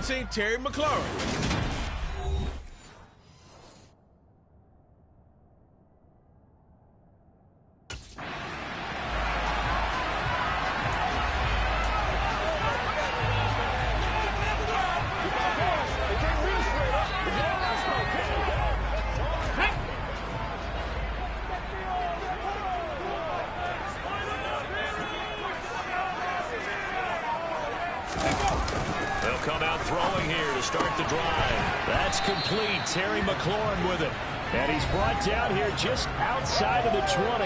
announcing Terry McLaurin. They'll come out throwing here to start the drive. That's complete. Terry McLaurin with it. And he's brought down here just outside of the 20.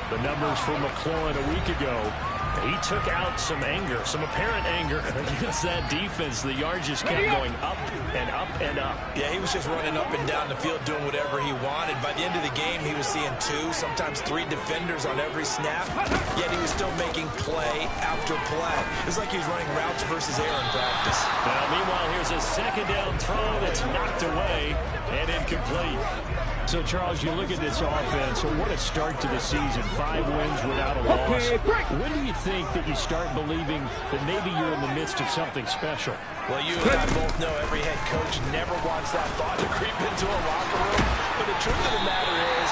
The numbers for McLaurin a week ago. He took out some anger, some apparent anger against that defense. The yards just kept going up and up and up. Yeah, he was just running up and down the field doing whatever he wanted. By the end of the game, he was seeing 2, sometimes 3 defenders on every snap, yet he was still making play after play. It's like he was running routes versus air in practice. Now, meanwhile, here's a second down throw that's knocked away and incomplete. So, Charles, you look at this offense, what a start to the season. 5 wins without a loss. When do you think that you start believing that maybe you're in the midst of something special? Well, you and I both know every head coach never wants that thought to creep into a locker room. But the truth of the matter is,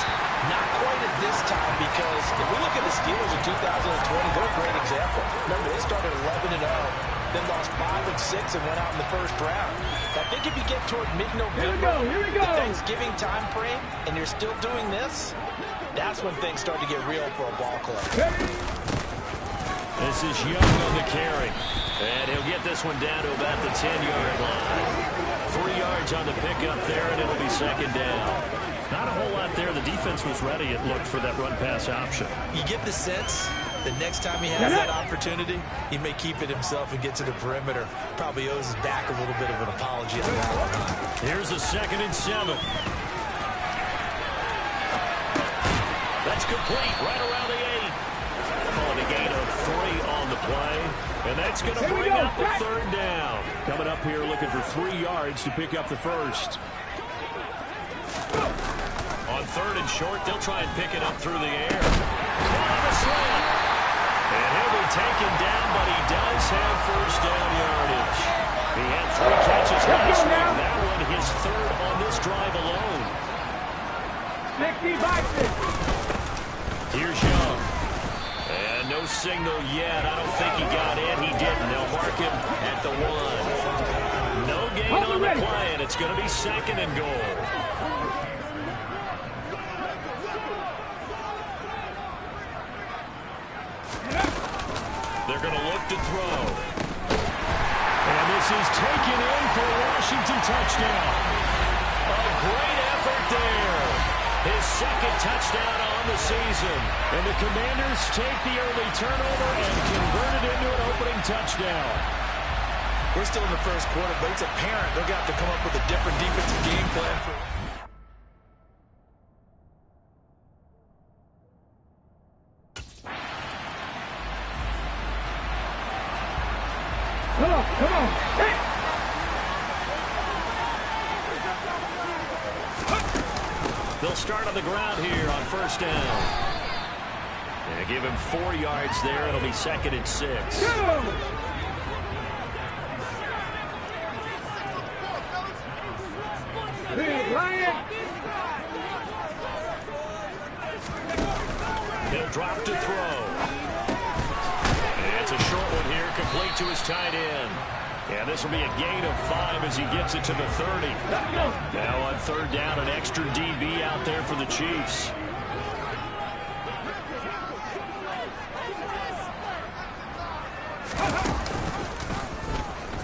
not quite at this time, because if we look at the Steelers in 2020, they're a great example. Remember, they started 11-0, then lost 5 and 6 and went out in the first round. I think if you get toward mid-November, the Thanksgiving time frame, and you're still doing this, that's when things start to get real for a ball club. This is Young on the carry. And he'll get this one down to about the 10-yard line. 3 yards on the pickup there, and it'll be second down. Not a whole lot there. The defense was ready, it looked, for that run-pass option. You get the sense that next time he has that opportunity, he may keep it himself and get to the perimeter. Probably owes his back a little bit of an apology on that. Here's a 2nd and 7. That's complete right around the 8. Calling a gain of 3 on the play. And that's going to bring up the 3rd down. Coming up here looking for 3 yards to pick up the first. On 3rd and short, they'll try and pick it up through the air. Caught on the slant. And he'll be taken down, but he does have first down yardage. He had 3 catches last week. That one his 3rd on this drive alone. Here's Young. And no signal yet. I don't think he got in. He didn't. They'll mark him at the 1. No gain on the play, and it's going to be 2nd and goal. They're going to look to throw. And this is taken in for a Washington touchdown. A great effort there. His 2nd touchdown on the season. And the Commanders take the early turnover and convert it into an opening touchdown. We're still in the first quarter, but it's apparent they're going to have to come up with a different defensive game plan for... Come on. Hey. They'll start on the ground here on 1st down. And give him 4 yards there. It'll be 2nd and 6. He'll drop to throw. It's a short one here, complete to his tight end. And this will be a gain of 5 as he gets it to the 30. Now on 3rd down, an extra DB out there for the Chiefs.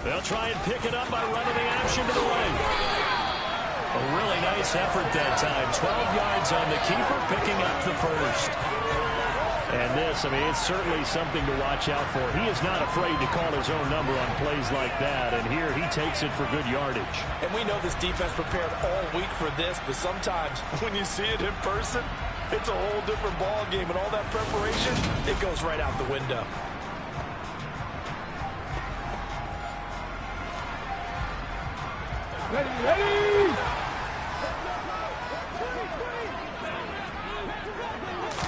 They'll try and pick it up by running the action to the lane. A really nice effort that time. 12 yards on the keeper, picking up the first. And this, I mean, it's certainly something to watch out for. He is not afraid to call his own number on plays like that. And here he takes it for good yardage. And we know this defense prepared all week for this, but sometimes when you see it in person, it's a whole different ball game. And all that preparation, it goes right out the window.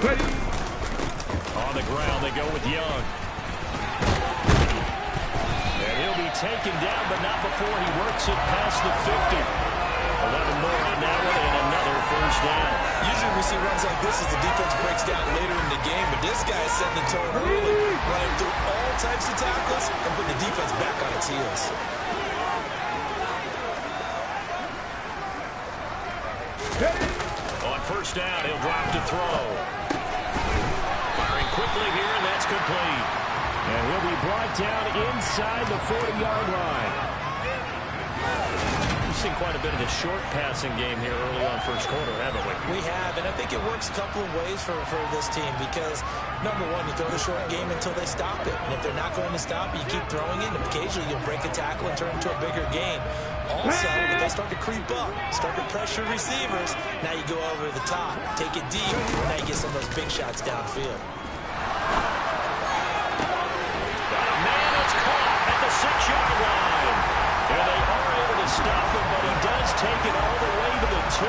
Ready! On the ground, they go with Young. And he'll be taken down, but not before he works it past the 50. 11 more on that one, and another first down. Usually we see runs like this as the defense breaks down later in the game, but this guy is setting the tone early, running through all types of tackles and putting the defense back on its heels. On first down, he'll drop to throw. Firing quickly here, and that's complete. And he'll be brought down inside the 40-yard line. We've seen quite a bit of the short passing game here early on first quarter, haven't we? We have, and I think it works a couple of ways for this team because, number one, you throw the short game until they stop it. And if they're not going to stop it, you keep throwing it, and occasionally you'll break a tackle and turn it into a bigger gain. Also, if they start to creep up, start to pressure receivers, now you go over the top, take it deep, and now you get some of those big shots downfield. At the 6-yard line. And they are able to stop him, but he does take it all the way to the 2.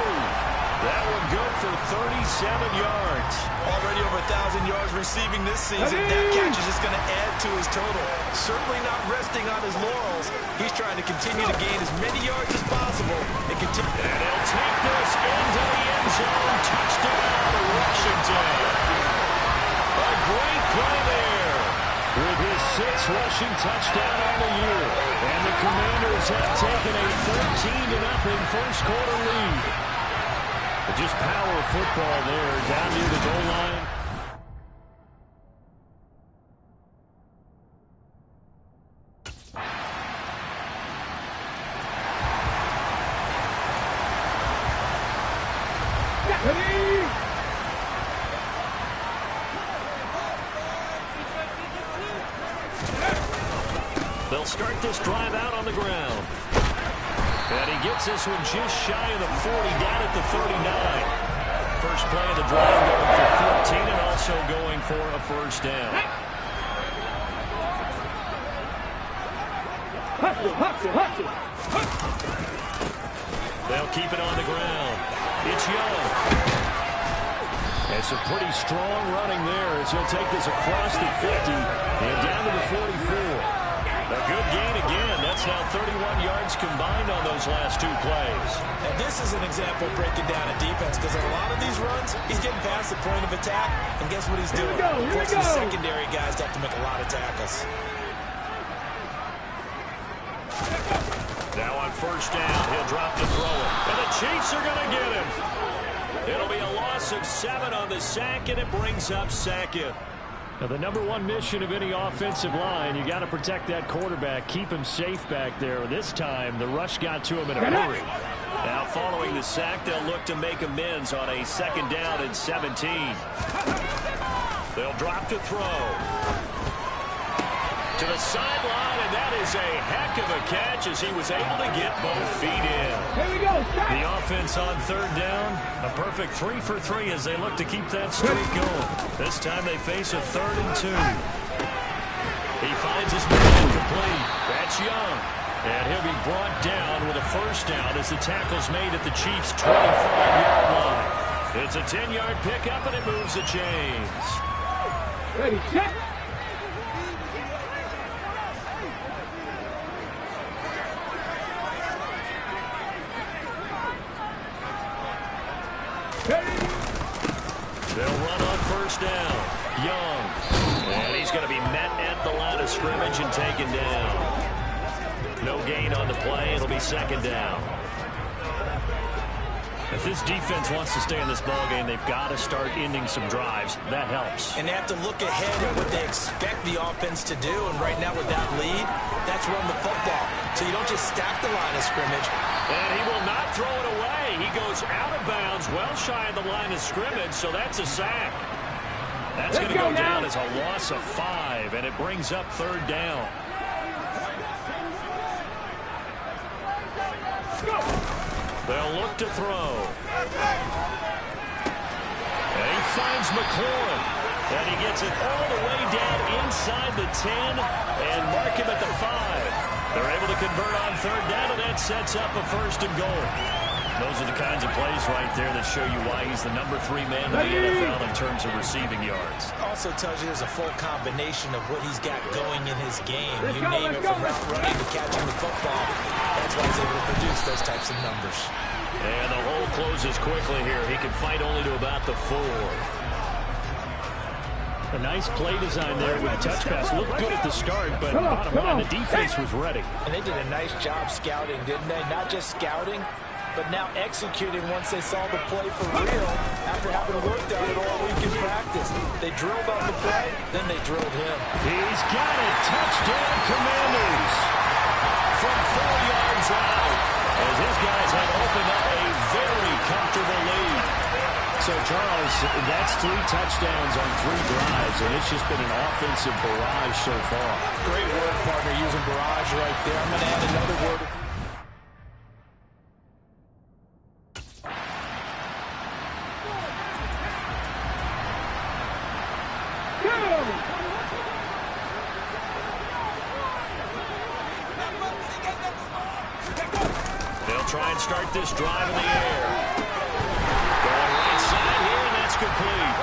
That one good for 37 yards. Already over 1,000 yards receiving this season. That catch is just going to add to his total. Certainly not resting on his laurels. He's trying to continue to gain as many yards as possible. And continue. And he'll take this into the end zone. Touchdown, Washington. A great play there. With his 6th rushing touchdown on the year. And the Commanders have taken a 13-0 first quarter lead. But just power football there down near the goal line. They'll start this drive out on the ground. And he gets this one just shy of the 40, down at the 39. First play of the drive going for 14 and also going for a first down. They'll keep it on the ground. It's Young. It's a pretty strong running there as he'll take this across the 50 and down to the 44. A good gain again. That's now 31 yards combined on those last 2 plays. And this is an example of breaking down a defense because in a lot of these runs, he's getting past the point of attack, and guess what he's doing? Forcing the secondary guys to have to make a lot of tackles. Now on first down, he'll drop to throw it. And the Chiefs are going to get him. It'll be a loss of 7 on the sack, and it brings up Sackett. Now, the number one mission of any offensive line, you got to protect that quarterback, keep him safe back there. This time, the rush got to him in a hurry. Now, following the sack, they'll look to make amends on a 2nd down and 17. They'll drop to throw. To the sideline, and that is a heck of a catch as he was able to get both feet in. Here we go. The offense on 3rd down, a perfect 3 for 3 as they look to keep that streak going. This time they face a 3rd and 2. He finds his man complete. That's Young. And he'll be brought down with a first down as the tackle's made at the Chiefs' 25-yard line. It's a 10-yard pickup, and it moves the chains. Ready, check. They'll run on first down. Young. And he's going to be met at the line of scrimmage and taken down. No gain on the play. It'll be 2nd down. If this defense wants to stay in this ballgame, they've got to start ending some drives. That helps. And they have to look ahead at what they expect the offense to do. And right now with that lead, that's run the football. So you don't just stack the line of scrimmage. And he will not throw it away. He goes out of bounds, well shy of the line of scrimmage, so that's a sack. That's going to go down as a loss of 5, and it brings up 3rd down. They'll look to throw. And he finds McLaurin. And he gets it all the way down inside the 10 and mark him at the 5. They're able to convert on 3rd down, and that sets up a 1st and goal. Those are the kinds of plays right there that show you why he's the #3 man in the NFL in terms of receiving yards. Also tells you there's a full combination of what he's got going in his game. You name it, from route running to catching the football. That's why he's able to produce those types of numbers. And the hole closes quickly here. He can fight only to about the 4. A nice play design there with a touch pass. Looked good at the start, but bottom line, the defense was ready. And they did a nice job scouting, didn't they? Not just scouting, but now executing once they saw the play for real after having worked on it all week in practice. They drilled on the play, then they drilled him. He's got it. Touchdown, Commanders. From 4 yards out, as his guys have opened up a very comfortable lead. So, Charles, that's 3 touchdowns on 3 drives, and it's just been an offensive barrage so far. Great word, partner, using barrage right there. I'm going to add another word. They'll try and start this drive in the air. Going right side here, and that's complete.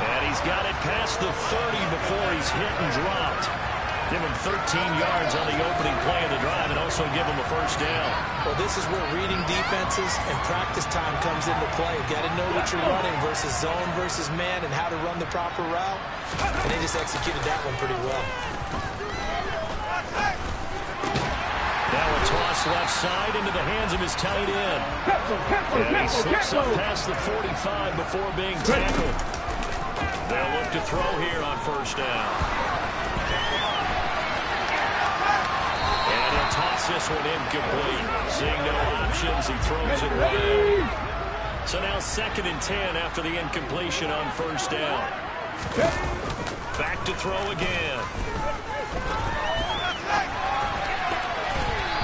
And he's got it past the 30 before he's hit and dropped. Give him 13 yards on the opening play of the drive and also give him a first down. Well, this is where reading defenses and practice time comes into play. You've got to know what you're running versus zone versus man and how to run the proper route. And they just executed that one pretty well. Now a toss left side into the hands of his tight end. And he slips up past the 45 before being tackled. They'll look to throw here on first down. And he'll toss this one incomplete. Seeing no options, he throws it wide. So now 2nd and 10 after the incompletion on first down. Back to throw again.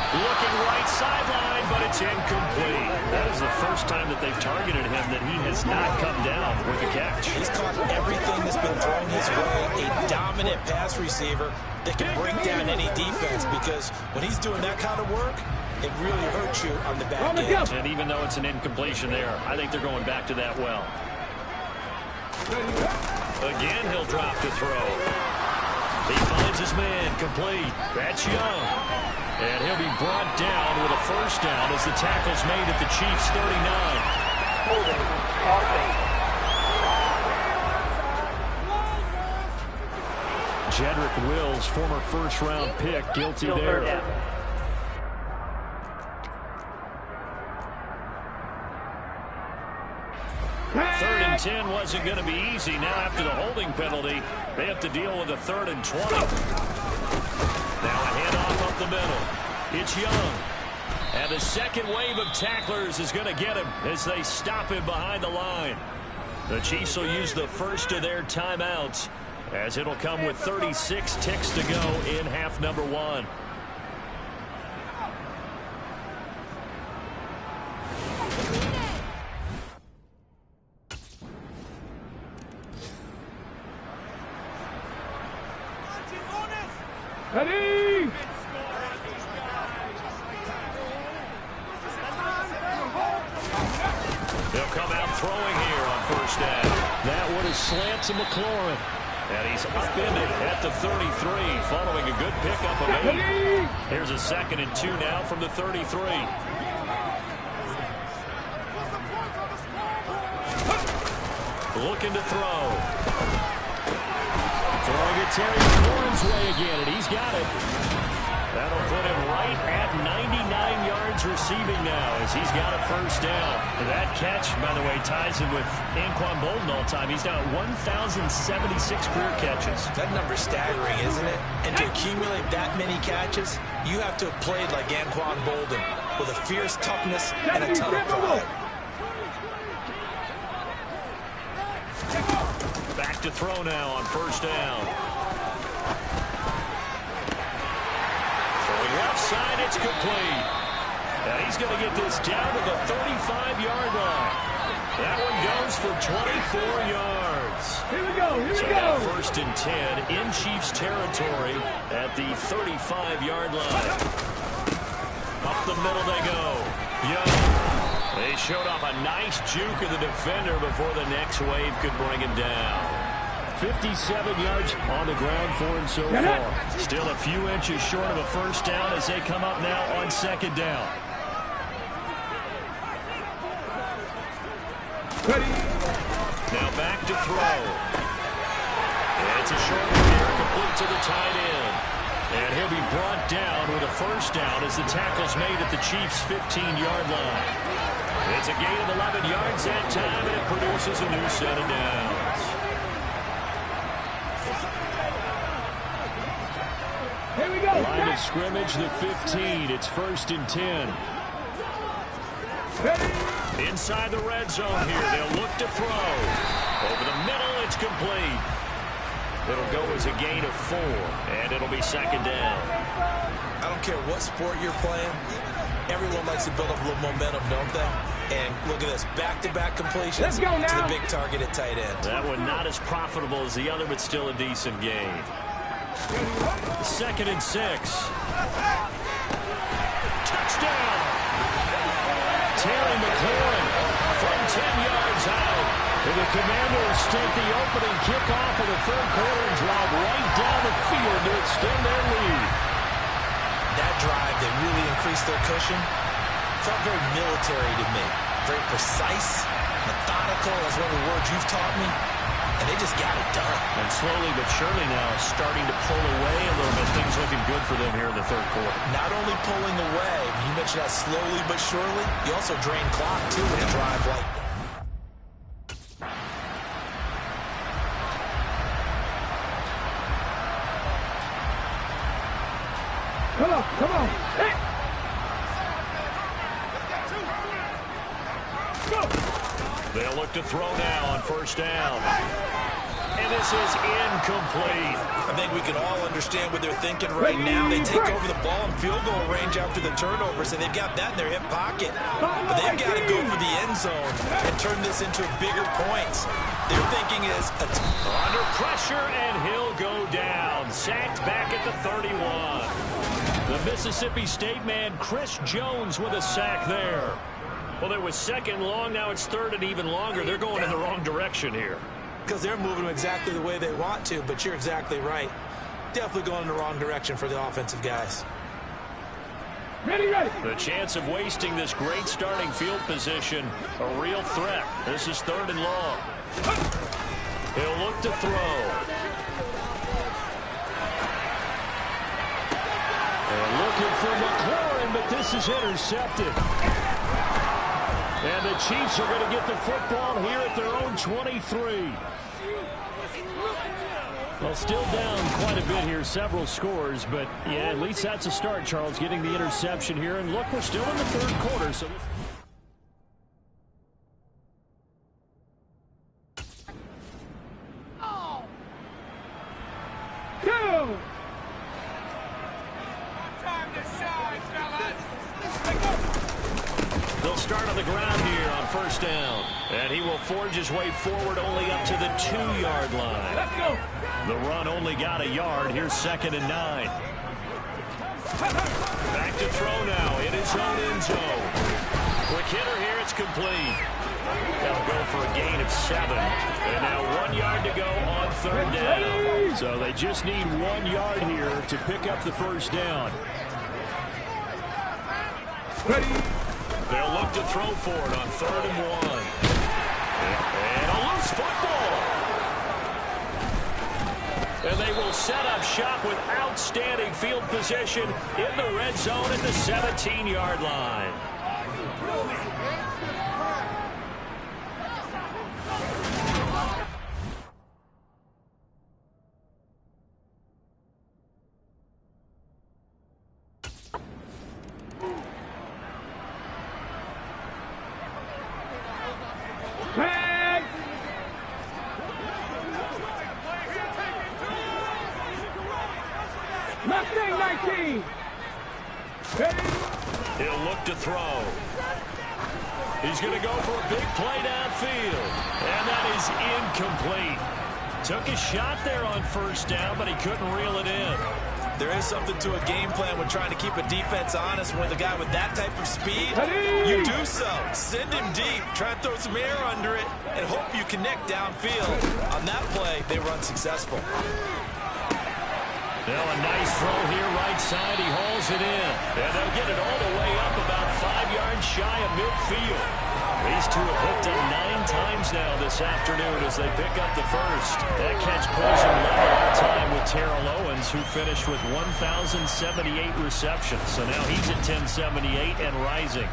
Looking right sideline, but it's incomplete. That is the first time that they've targeted him that he has not come down with a catch. He's caught everything that's been thrown his way. A dominant pass receiver that can break down any defense, because when he's doing that kind of work, it really hurts you on the back end. And even though it's an incompletion there, I think they're going back to that well. Again, he'll drop to throw. He finds his man, complete. That's Young. And he'll be brought down with a first down as the tackle's made at the Chiefs' 39. Jedrick Wills, former first-round pick, guilty there. Third and 10 wasn't going to be easy. Now after the holding penalty, they have to deal with a 3rd and 20. Now a handoff up the middle. It's Young. And the second wave of tacklers is going to get him as they stop him behind the line. The Chiefs will use the first of their timeouts, as it'll come with 36 ticks to go in half number 1. Ready! They'll come out throwing here on first down. That one is slant to McLaurin. And he's upended at the 33 following a good pickup of 8. Here's a 2nd and 2 now from the 33. Looking to throw. Throwing it Terry McLaurin's way again, and he's got it. That'll put him right at 99 yards receiving now as he's got a first down. And that catch, by the way, ties him with Anquan Bolden all time. He's now at 1,076 career catches. That number's staggering, isn't it? And to accumulate that many catches, you have to have played like Anquan Bolden with a fierce toughness and a ton of pride. Back to throw now on first down. Throwing left side, it's complete. And he's going to get this down to the 35-yard line. That one goes for 24 yards. Here we go, here we So go. now 1st and 10 in Chiefs territory at the 35-yard line. Up the middle they go. Young. They showed off a nice juke of the defender before the next wave could bring him down. 57 yards on the ground for him so far. Still a few inches short of a first down as they come up now on second down. Now back to throw. It's a short one here, complete to the tight end. And he'll be brought down with a first down as the tackle's made at the Chiefs' 15-yard line. It's a gain of 11 yards that time, and it produces a new set of downs. Here we go. Line of scrimmage, the 15. It's 1st and 10. Inside the red zone here. They'll look to throw. Over the middle, it's complete. It'll go as a gain of 4, and it'll be second down. I don't care what sport you're playing. Everyone likes to build up a little momentum, don't they? And look at this, back-to-back completions. Let's go now. To the big target at tight end. That one not as profitable as the other, but still a decent gain. 2nd and 6. Touchdown! Terry McLaurin from 10 yards out. And the Commanders start the opening kickoff of the third quarter and drive right down the field to extend their lead. That drive, they really increased their cushion. Felt very military to me. Very precise, methodical. That's one of the words you've taught me. And they just got it done. And slowly but surely now starting to pull away a little bit. Things looking good for them here in the third quarter. Not only pulling away, you mentioned that slowly but surely, you also drain clock, too, with a drive like that. Come on, come on. Hey. Go. They'll look to throw now on first down. And this is incomplete. I think we can all understand what they're thinking right now. They take over the ball in field goal range after the turnover, so they've got that in their hip pocket. But they've got to go for the end zone and turn this into bigger points. Their thinking is under pressure, and he'll go down. Sacked back at the 31. The Mississippi State man, Chris Jones, with a sack there. Well, it was 2nd and long. Now it's 3rd and even longer. They're going in the wrong direction here. because they're moving them exactly the way they want to, but you're exactly right. Definitely going in the wrong direction for the offensive guys. Ready, ready. The chance of wasting this great starting field position, a real threat. This is 3rd and long. He'll look to throw. And looking for McLaurin, but this is intercepted. And the Chiefs are going to get the football here at their own 23. Well, still down quite a bit here, several scores, but yeah, at least that's a start, Charles, getting the interception here. And look, we're still in the 3rd quarter, so... Go! They'll start on the ground here on 1st down. And he will forge his way forward only up to the 2-yard line. Let's go! The run only got a yard. Here's 2nd and 9. Back to throw now in his own end zone. Quick hitter here. It's complete. They'll go for a gain of 7. And now 1 yard to go on 3rd down. So they just need 1 yard here to pick up the 1st down. Ready. They'll look to throw for it on 3rd and 1. And a loose football. And they will set up shop with outstanding field position in the red zone at the 17-yard line. Tag! Mustang 19! Ready? He'll look to throw. He's going to go for a big play downfield. And that is incomplete. Took a shot there on 1st down, but he couldn't reel it in. There is something to a game plan when trying to keep a defense honest. With a guy with that type of speed, you do so. Send him deep, try and throw some air under it, and hope you connect downfield. On that play, they were unsuccessful. Now a nice throw here, right side. He hauls it in. And they'll get it all the way up about 5 yards shy of midfield. These two have hooked up 9 times now this afternoon as they pick up the first. That catch pulls him level all time with Terrell Owens, who finished with 1,078 receptions. So now he's at 1,078 and rising.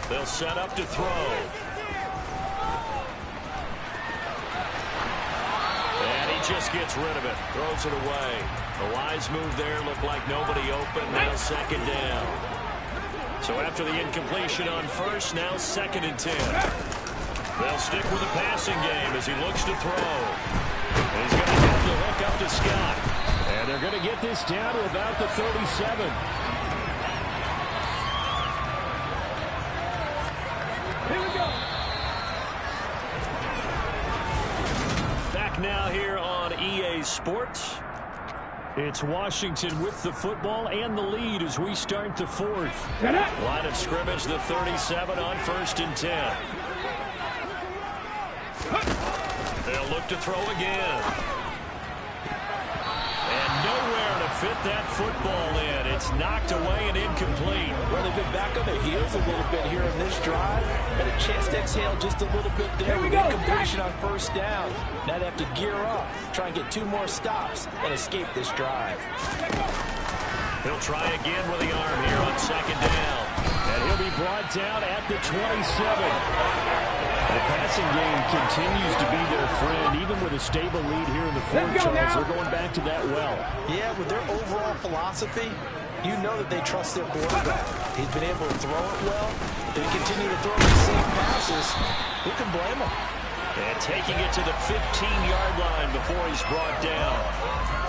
They'll set up to throw. And he just gets rid of it. Throws it away. The wise move there. Looked like nobody open. Now second down. So after the incompletion on first, now 2nd and 10. They'll stick with the passing game as he looks to throw. And he's going to have to hook up to Scott. And they're going to get this down to about the 37. Back now here on EA Sports. It's Washington with the football and the lead as we start the 4th. Line of scrimmage, the 37 on 1st and 10. They'll look to throw again. And nowhere to fit that football in. It's knocked away and incomplete. Well, they've been back on their heels a little bit here in this drive. Had a chance to exhale just a little bit there with incompletion on first down. Now they have to gear up, try and get 2 more stops, and escape this drive. He'll try again with the arm here on 2nd down. And he'll be brought down at the 27. The passing game continues to be their friend, even with a stable lead here in the 4th, Charles. They're going back to that well. Yeah, with their overall philosophy, you know that they trust their quarterback. He's been able to throw it well. They continue to throw the same passes. Who can blame him? And taking it to the 15-yard line before he's brought down.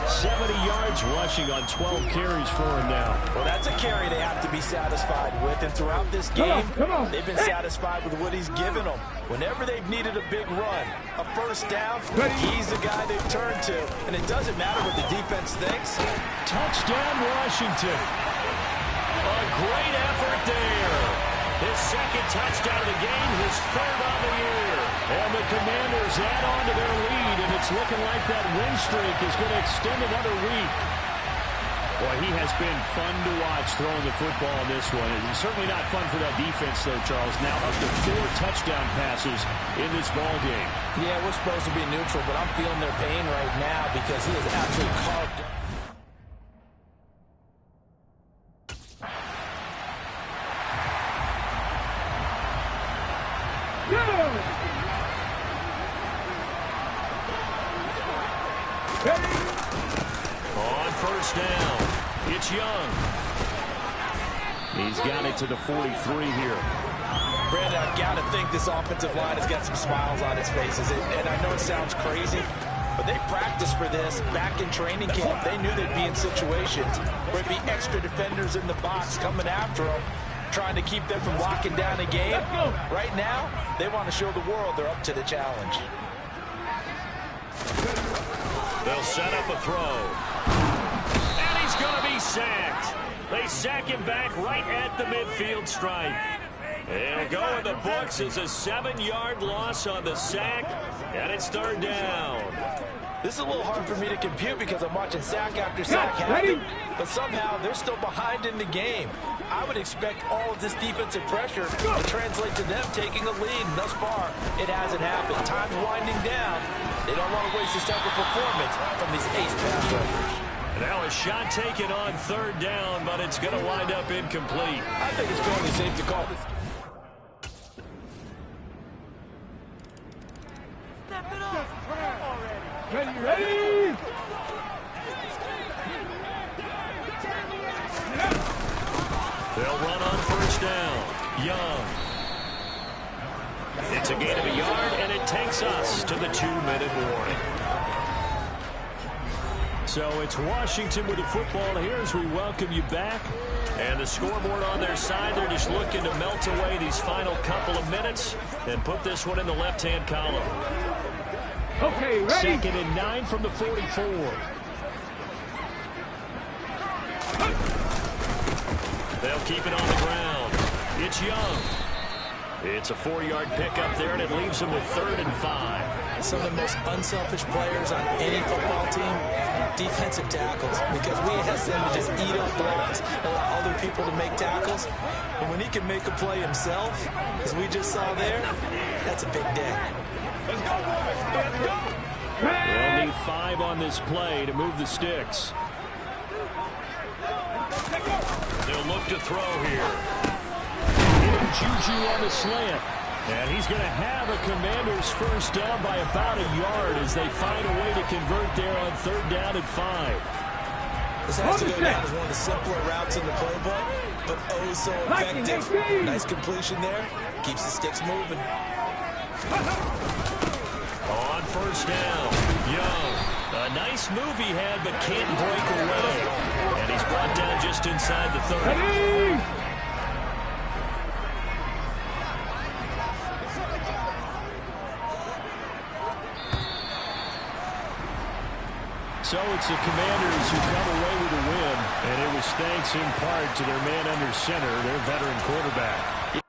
70 yards rushing on 12 carries for him now. Well, that's a carry they have to be satisfied with. And throughout this game, they've been satisfied with what he's given them. Whenever they've needed a big run, a first down, he's the guy they've turned to. And it doesn't matter what the defense thinks. Touchdown, Washington. A great effort there. His 2nd touchdown of the game, his 3rd on the year. And the Commanders add on to their lead, and it's looking like that win streak is going to extend another week. Boy, he has been fun to watch throwing the football in this one. It's certainly not fun for that defense, though, Charles. Now up to 4 touchdown passes in this ball game. Yeah, we're supposed to be neutral, but I'm feeling their pain right now because he is absolutely carved. On first down, it's Young. He's got it to the 43 here. Brandon, I've got to think this offensive line has got some smiles on its faces. And I know it sounds crazy, but they practiced for this back in training camp. They knew they'd be in situations where it'd be extra defenders in the box coming after them, trying to keep them from locking down a game. Right now, they want to show the world they're up to the challenge. They'll set up a throw. And he's going to be sacked. They sack him back right at the midfield stripe. He'll go in the books as a 7-yard loss on the sack, and it's 3rd down. This is a little hard for me to compute because I'm watching sack after sack happen, but somehow they're still behind in the game. I would expect all of this defensive pressure to translate to them taking a lead. Thus far, it hasn't happened. Time's winding down. They don't want to waste this type of performance from these ace pass rushers. Now a shot taken on 3rd down, but it's going to wind up incomplete. I think it's fairly safe to call this. Step it up. Ready? They'll run on first down. Young. It's a gain of a yard, and it takes us to the 2-minute warning. So it's Washington with the football here as we welcome you back. And the scoreboard on their side, they're just looking to melt away these final couple of minutes and put this one in the left-hand column. Okay, ready? 2nd and 9 from the 44. They'll keep it on the ground. It's Young. It's a 4-yard pickup there, and it leaves them with 3rd and 5. Some of the most unselfish players on any football team, defensive tackles, because we ask them to just eat up blocks, allow other people to make tackles. But when he can make a play himself, as we just saw there, that's a big day. Let's go, boys. Let's go. They'll need 5 on this play to move the sticks. They'll look to throw here. Hitting Juju on the slant. And he's going to have a Commanders first down by about a yard as they find a way to convert there on 3rd down and 5. This has to go down as one of the simpler routes in the playbook, but oh so effective. Nice completion there. Keeps the sticks moving. On 1st down, Young. A nice move he had, but can't break away. And he's brought down just inside the 30. Ready? So it's the Commanders who come away with a win, and it was thanks in part to their man under center, their veteran quarterback.